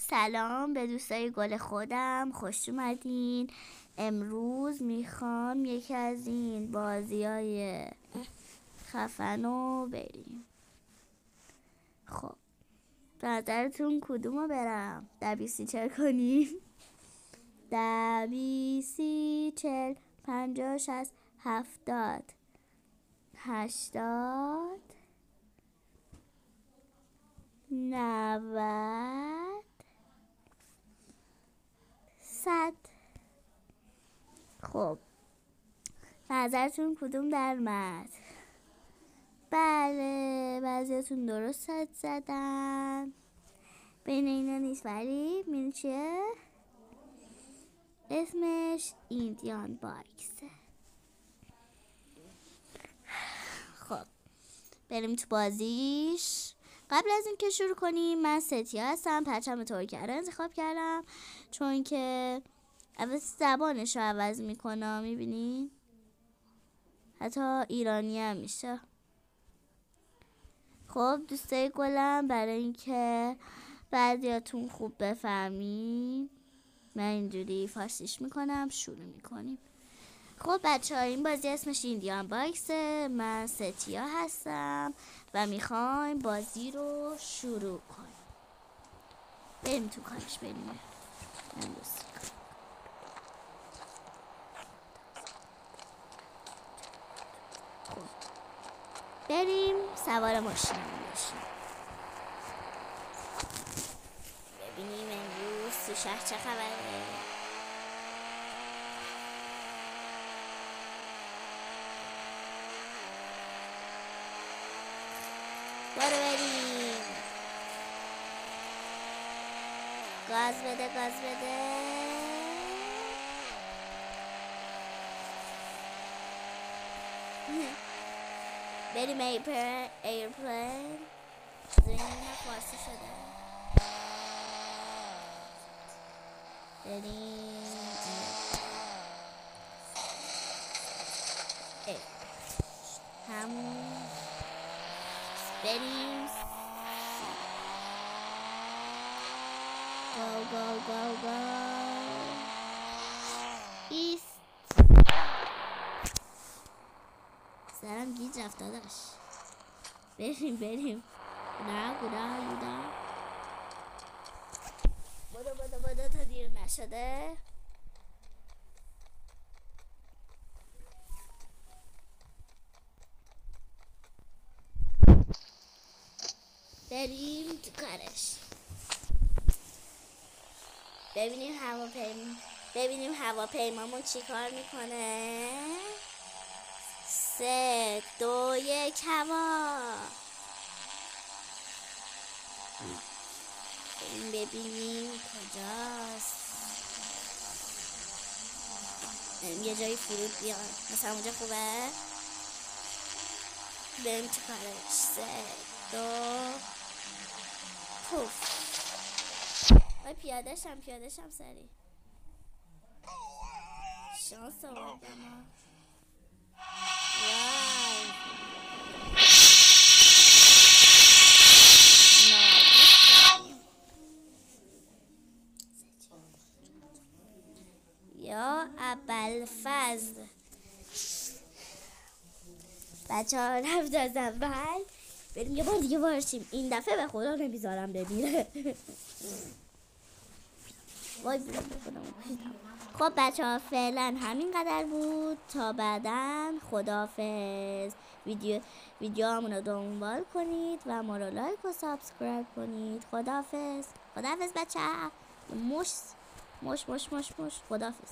سلام به دوستای گل خودم، خوش اومدین. امروز میخوام یکی از این بازیای خفنو بریم. خب به نظرتون کدومو برم؟ 10 20 40 کنیم. 10 20 40 50 60 70 80 90 100. خب نظرتون کدوم در اومد؟ بله بعضیاتون درست حد زدن. بین اینا نیست ولی میدونی چیه؟ اسمش ایندیان باکسه. خب بریم تو بازیش. قبل از اینکه شروع کنیم من ستیا هستم، پرچم ترکیه رو انتخاب کردم چون که عوض زبانش رو عوض میکنه، میبینین؟ حتی ایرانی هم میشه. خب دوستای گلم، برای اینکه بعضیاتون خوب بفهمین من اینجوری فارسیش میکنم، شروع میکنیم. خب بچه ها، این بازی اسمش ایندیان باکسه. من ستیا هستم و میخوایم بازی رو شروع کنیم. بریم تو کارش بریم. خب بریم سوار ماشین بشیم. ببینیم امروز تو شهر چه خبره. برو بریم. گاز بده گاز بده. بریم ایرپلین. زمین فارسی شده. بریم همون. بریم گو گو گو گو. ایست. سرم گیج رفت داداش. بریم نه گودا بودو تا دیر نشده. بریم تو کارش. ببینیم هواپیمامون چی کار میکنه. 3 2 1 هوا. ببینیم کجاست. یه جایی فرود بیان مثلا اونجا خوبه. بریم تو کارش. 3 2 پوف. پیاده شم سری. شانس آوردم. یا ابوالفضل. بچه ها رفت از اول. بریم یه بار دیگه بارشیم. این دفعه به خدا نمیذارم ببینه. وای خب بچه ها فعلا همینقدر بود. تا بعداً خداحافظ. ویدیوهامون رو دنبال کنید و ما رو لایک و سابسکرایب کنید. خداحافظ بچه ها. مش خداحافظ.